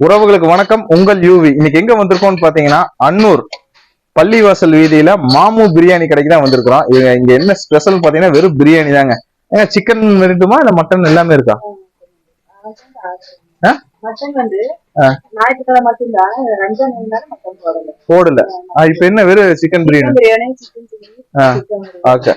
உறவுகளுக்கு வணக்கம். உங்கள் யூவி. இன்னைக்கு எங்க வந்திருக்கோம்னு பாத்தீங்கன்னா அன்னூர் பள்ளிவாசல் வீதியில மாமு பிரியாணி கடைக்கு தான் வந்திருக்கிறோம். இங்க என்ன ஸ்பெஷல் பாத்தீங்கன்னா வெறும் பிரியாணி தாங்க. சிக்கன் இருக்குமா இல்ல மட்டன் எல்லாமே இருக்கா? போடல. இப்ப என்ன வெறும் சிக்கன் பிரியாணி. ஓகே.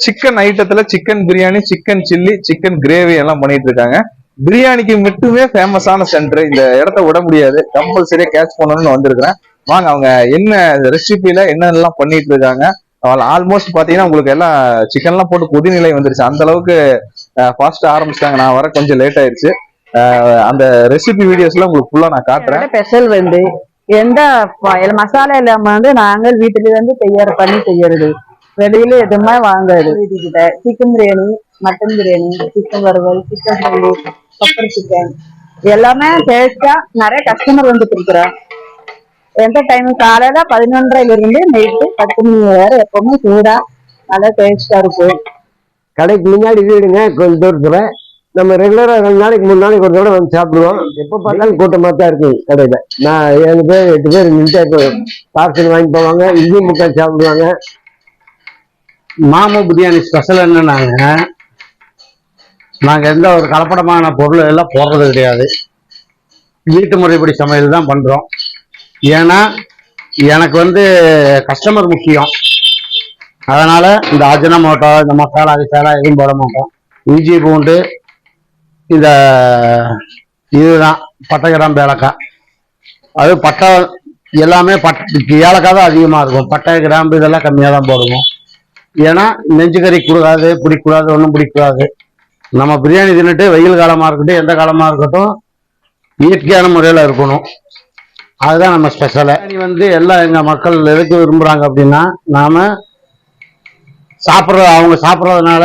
சிக்கன் ஐட்டத்துல chicken biryani, chicken chilli, chicken gravy எல்லாம் பண்ணிட்டு இருக்காங்க. பிரியாணிக்கு மட்டுமே ஃபேமஸான சென்டர். இந்த இடத்த விட முடியாது, கம்பல்சரியா கேட்ச் பண்ணணும்னு வந்திருக்கிறேன். வாங்க அவங்க என்ன ரெசிபில என்னெல்லாம் பண்ணிட்டு இருக்காங்க. ஆல்மோஸ்ட் பாத்தீங்கன்னா உங்களுக்கு எல்லாம் சிக்கன் எல்லாம் போட்டு கொதிநிலை வந்துருச்சு. அந்த அளவுக்கு ஃபாஸ்டா ஆரம்பிச்சிட்டாங்க. நான் வர கொஞ்சம் லேட் ஆயிடுச்சு. அந்த ரெசிபி வீடியோஸ் எல்லாம் உங்களுக்கு ஃபுல்லா நான் காட்டுறேன். ஸ்பெஷல் வந்து எந்த மசாலா இல்லாம வந்து நாங்கள் வீட்டுல இருந்து தயார் பண்ணி செய்யறது, வெளியில எதுவுமே வாங்குறது. வீட்டுக்கிட்ட chicken biryani, mutton biryani, chicken வறுவல், சிக்கன் சில்லி, பெப்பர் சிக்கன் எல்லாமே டேஸ்டா நிறைய கஸ்டமர் வந்து கொடுக்குறோம். எந்த டைம் காலையில 11:30 இருந்து நைட்டு 10 மணி வரை எப்பவுமே சூடா நல்லா டேஸ்டா இருக்கும். கடைக்கு முன்னாடி வீடுங்க, கொஞ்சம் தூரத்துல. நம்ம ரெகுலரா 2 நாளைக்கு 3 நாளைக்கு ஒரு தடவை வந்து சாப்பிடுவோம். எப்ப பார்த்தாலும் கூட்டமா தான் இருக்கு கடையில. நான் 7 பேர் 8 பேர் நின்று பார்சல் வாங்கி போவாங்க, இங்கேயும் முக்கால் சாப்பிடுவாங்க. மாமு பிரியாணி ஸ்பெஷல் என்னன்னாங்க, நாங்கள் எந்த ஒரு கலப்படமான பொருள் எல்லாம் போடுறது கிடையாது. வீட்டு முறைப்படி சமையல் தான் பண்ணுறோம். ஏன்னா எனக்கு வந்து கஸ்டமர் முக்கியம். அதனால் இந்த அஜினமோட்டோ, இந்த மசாலா கிசாலா எதுவும் போட மாட்டோம். இஞ்சி பூண்டு, இந்த இதுதான் பட்டை கிராம்பு ஏலக்காய். அது பட்டை எல்லாமே ஏலக்காய் தான் அதிகமாக இருக்கும். பட்டை கிராம்பு இதெல்லாம் கம்மியாக தான் போடுவோம். ஏன்னா நெஞ்சு கறி கூடாது, பிடிக்கூடாது, ஒன்றும் பிடிக்கூடாது. நம்ம பிரியாணி தின்னுட்டு வெயில் காலமாக இருக்கட்டும், எந்த காலமாக இருக்கட்டும், இயற்கையான முறையில் இருக்கணும். அதுதான் நம்ம ஸ்பெஷலு. பிரியாணி வந்து எல்லாம் எங்கள் மக்கள் எதுக்கு விரும்புகிறாங்க அப்படின்னா, நாம் அவங்க சாப்பிட்றதுனால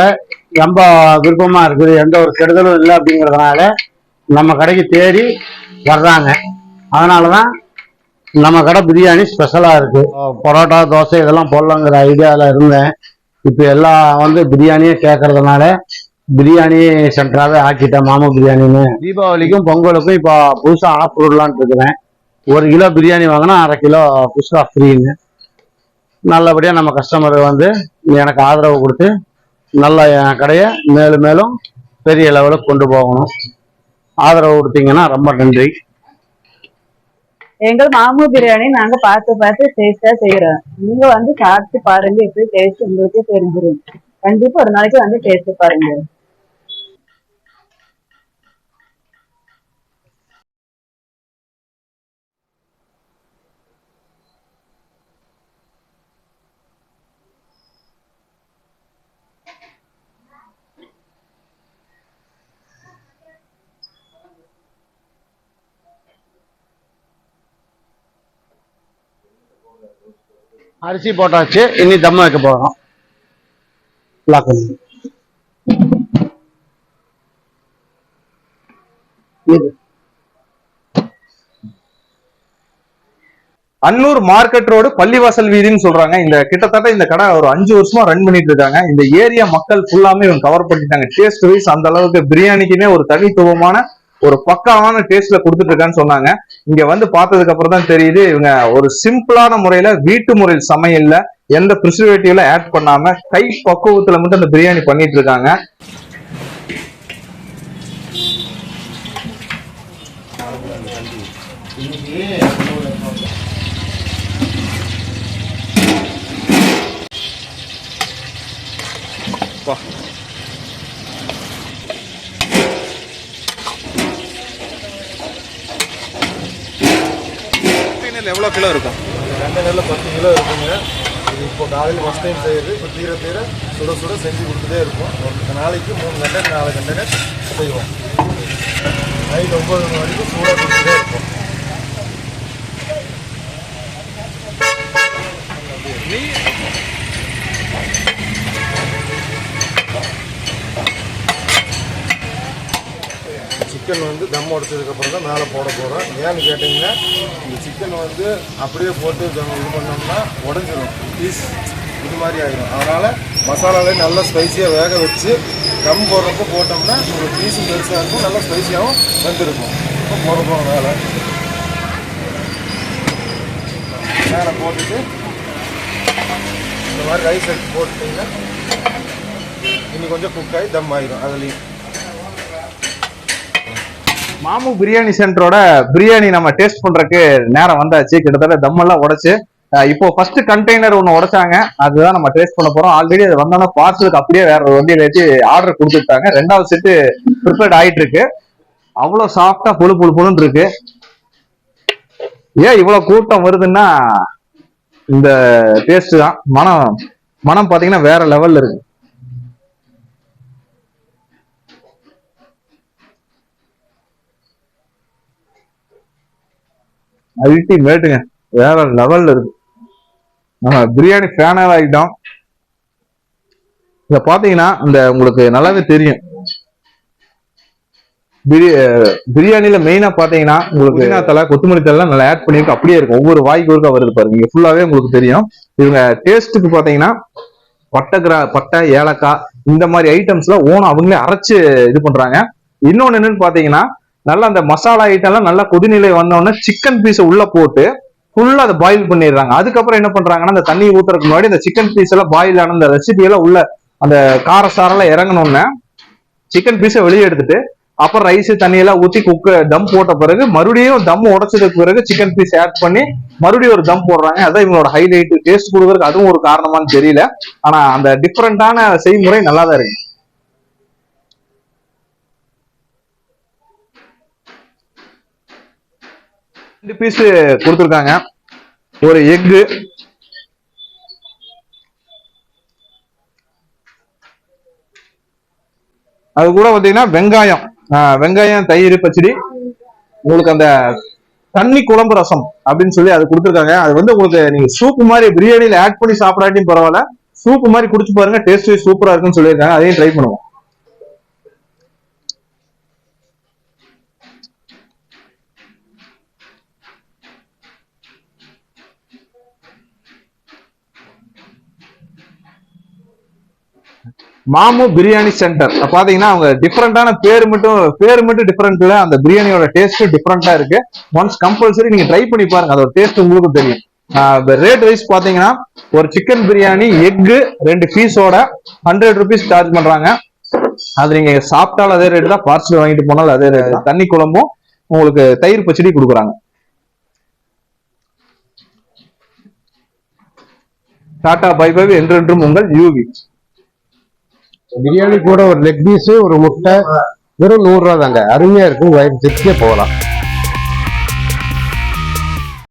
ரொம்ப விருப்பமாக இருக்குது, எந்த ஒரு கெடுதலும் இல்லை அப்படிங்கிறதுனால நம்ம கடைக்கு தேடி வர்றாங்க. அதனால தான் நம்ம கடை பிரியாணி ஸ்பெஷலாக இருக்குது. பரோட்டா, தோசை இதெல்லாம் போடலாங்கிற ஐடியாவில் இருந்தேன். இப்போ எல்லாம் வந்து பிரியாணியே கேட்கறதுனால பிரியாணி சென்டராகவே ஆக்கிட்டேன், மாமு பிரியாணின்னு. தீபாவளிக்கும் பொங்கலுக்கும் இப்போ புதுசாக ஆஃபர் விடலான்னு இருக்கிறேன். 1 கிலோ பிரியாணி வாங்கினா 1/2 கிலோ புதுசா ஃப்ரீன்னு. நல்லபடியாக நம்ம கஸ்டமர் வந்து எனக்கு ஆதரவு கொடுத்து நல்லா என் கடையை மேலும் மேலும் பெரிய லெவலுக்கு கொண்டு போகணும். ஆதரவு கொடுத்தீங்கன்னா ரொம்ப நன்றி. எங்கள் மாமு பிரியாணி நாங்க பார்த்து டேஸ்டா செய்யறோம். நீங்க வந்து சாப்பிட்டு பாருங்க, எப்படி டேஸ்ட் உங்களுக்கே தெரிஞ்சிடும். கண்டிப்பா ஒரு நாளைக்கு வந்து டேஸ்ட் பாருங்க. அரிசி போட்டாச்சு, இனி தம் வைக்க போகிறோம். அன்னூர் மார்க்கெட் ரோடு பள்ளிவாசல் வீதின்னு சொல்றாங்க. இந்த கிட்டத்தட்ட இந்த கடை ஒரு 5 வருஷமா ரன் பண்ணிட்டு இருக்காங்க. இந்த ஏரியா மக்கள் ஃபுல்லாமே இவங்க கவர் பண்ணிட்டாங்க. டேஸ்ட் வைஸ் அந்த அளவுக்கு பிரியாணிக்குமே ஒரு தனித்துவமான ஒரு பக்காவான டேஸ்ட்ல கொடுத்துட்டு இருக்கான்னு சொன்னாங்க. இங்க வந்து பார்த்ததுக்கு அப்புறம் தான் தெரியுது, இவங்க ஒரு சிம்பிளான முறையில வீட்டு முறையில் சமையல்ல எந்த பிரிசர்வேட்டிவ்ல ஆட் பண்ணாம கை பக்குவத்துல மட்டும் அந்த பிரியாணி பண்ணிட்டு இருக்காங்க. எவ்வளவு கிலோ இருக்கும்? 2 நெல்ல 10 கிலோ இருக்குங்க. இது இப்போ காலையில் ஃபஸ்ட் டைம் செய்யுது. இப்போ தீர சுட சுட செஞ்சு கொடுத்துட்டே இருக்கும். ஒரு நாளைக்கு 3 கண்டெய்னர் 4 கண்டெய்னர் செய்வோம். நைட் 9 மணி வரைக்கும் சூடாக கொடுத்துட்டே இருக்கும். சிக்கன் வந்து தம் உடைச்சதுக்கப்புறம் தான் மேலே போட போகிறோம். ஏன்னு கேட்டிங்கன்னா, இந்த சிக்கன் வந்து அப்படியே போட்டு இது பண்ணோம்னா உடஞ்சிடும், பீஸ் இது மாதிரி ஆகிடும். அதனால் மசாலாலே நல்லா ஸ்பைஸியாக வேக வச்சு தம் போடுறப்போ போட்டோம்னா உங்களுக்கு பீஸும் பெருசாக இருக்கும், நல்லா ஸ்பைஸியாகவும் வந்துருக்கும். போகிறோம் மேலே போட்டுட்டு இந்த மாதிரி ரைஸ் எடுத்து போட்டுட்டிங்கன்னா இன்னும் கொஞ்சம் குக் ஆகி தம் ஆயிடும். அதுலேயும் மாமு பிரியாணி சென்டரோட பிரியாணி நம்ம டேஸ்ட் பண்றதுக்கு நேரம் வந்தாச்சு. கிட்டத்தட்ட தம்மெல்லாம் உடைச்சு இப்போ ஃபர்ஸ்ட் கண்டெய்னர் ஒன்று உடைச்சாங்க, அதுதான் நம்ம டேஸ்ட் பண்ண போறோம். ஆல்ரெடி அது வந்தோன்னா பார்சலுக்கு அப்படியே வேற ஒரு வண்டியில வச்சு ஆர்டர் கொடுத்துட்டாங்க. 2வது செட்டு ப்ரிப்பேர்ட் ஆயிட்டு இருக்கு. அவ்வளவு சாஃப்டா புழு புழு புழுன்னு இருக்கு. ஏன் இவ்வளவு கூட்டம் வருதுன்னா இந்த டேஸ்ட் தான். மனம் பாத்தீங்கன்னா வேற லெவல்ல இருக்கு. அல்டிமேட்டுங்க, வேற லெவல்ல இருக்கு. பிரியாணி ஃபேனாக ஆகிட்டோம். இத பாத்தீங்கன்னா இந்த உங்களுக்கு நல்லாவே தெரியும், பிரியாணில மெயினா பாத்தீங்கன்னா உங்களுக்கு புதினா தலை கொத்தமல்லி தலை நல்லா ஆட் பண்ணிருக்கு, அப்படியே இருக்கும். ஒவ்வொரு வாய்க்கு ஒருக்கா வருது பாருங்க, இங்க ஃபுல்லாவே உங்களுக்கு தெரியும். இவங்க டேஸ்ட்டுக்கு பாத்தீங்கன்னா பட்டை ஏலக்காய் இந்த மாதிரி ஐட்டம்ஸ் எல்லாம் ஓனம் அவங்களே அரைச்சு இது பண்றாங்க. இன்னொன்னு என்னன்னு பாத்தீங்கன்னா நல்லா அந்த மசாலா ஐட்டம் எல்லாம் நல்லா கொதிநிலை வந்தோடனே சிக்கன் பீஸை உள்ள போட்டு ஃபுல்லா அதை பாயில் பண்ணிடுறாங்க. அதுக்கப்புறம் என்ன பண்றாங்கன்னா அந்த தண்ணி ஊத்துறதுக்கு முன்னாடி அந்த சிக்கன் பீஸ் எல்லாம் பாயில் ஆன அந்த ரெசிபி எல்லாம் உள்ள அந்த காரசாரெல்லாம் இறங்கணும்னு சிக்கன் பீஸை வெளியே எடுத்துட்டு அப்புறம் ரைஸ் தண்ணி எல்லாம் ஊத்தி தம் போட்ட பிறகு மறுபடியும் தம் உடைச்சதுக்கு பிறகு சிக்கன் பீஸ் ஆட் பண்ணி மறுபடியும் ஒரு தம் போடுறாங்க. அதான் இவங்களோட ஹைலைட். டேஸ்ட் கொடுக்கறதுக்கு அதுவும் ஒரு காரணமான்னு தெரியல, ஆனா அந்த டிஃப்ரெண்டான செய்முறை நல்லா தான் இருக்கு. ரெண்டு பீஸ் கொடுத்துருக்காங்க, ஒரு எக்கு, அது கூட பாத்தீங்கன்னா வெங்காயம் தயிர் பச்சடி, உங்களுக்கு அந்த தண்ணி குழம்பு ரசம் அப்படின்னு சொல்லி அது கொடுத்துருக்காங்க. அது வந்து உங்களுக்கு நீங்க சூப் மாதிரி பிரியாணியில ஆட் பண்ணி சாப்பிடாட்டியும் பரவாயில்ல, சூப் மாதிரி குடிச்சு பாருங்க, டேஸ்ட் சூப்பரா இருக்குன்னு சொல்லியிருக்காங்க. அதையும் ட்ரை பண்ணுவோம். மாமு பிரியாணி சென்டர் பாத்தீங்கன்னா அவங்க டிஃப்ரெண்டான பேர் மட்டும் டிஃப்ரெண்ட் இல்ல, அந்த பிரியாணியோட டேஸ்ட் டிஃப்ரெண்டா இருக்கு. ஒன்ஸ் கம்பல்சரி நீங்க ட்ரை பண்ணி பாருங்க, அதோட டேஸ்ட் உங்களுக்கு தெரியும். ரேட் வைஸ் பாத்தீங்கன்னா ஒரு சிக்கன் பிரியாணி எக்கு 2 பீஸோட 100 rupees சார்ஜ் பண்றாங்க. அது நீங்க சாப்பிட்டாலும் அதே ரேட் தான், பார்சல் வாங்கிட்டு போனாலும் அதே ரேட் தான். தண்ணி குழம்பும் உங்களுக்கு தயிர் பச்சடி கொடுக்குறாங்க. டாடா பை பை, என்றென்றும் உங்கள் யூவி. பிரியாணி கூட ஒரு லெக் பீஸ் ஒரு முட்டை வெறும் 100 ரூபா தாங்க. அருமையா இருக்கும், வயிறு திருப்தியா போகலாம்.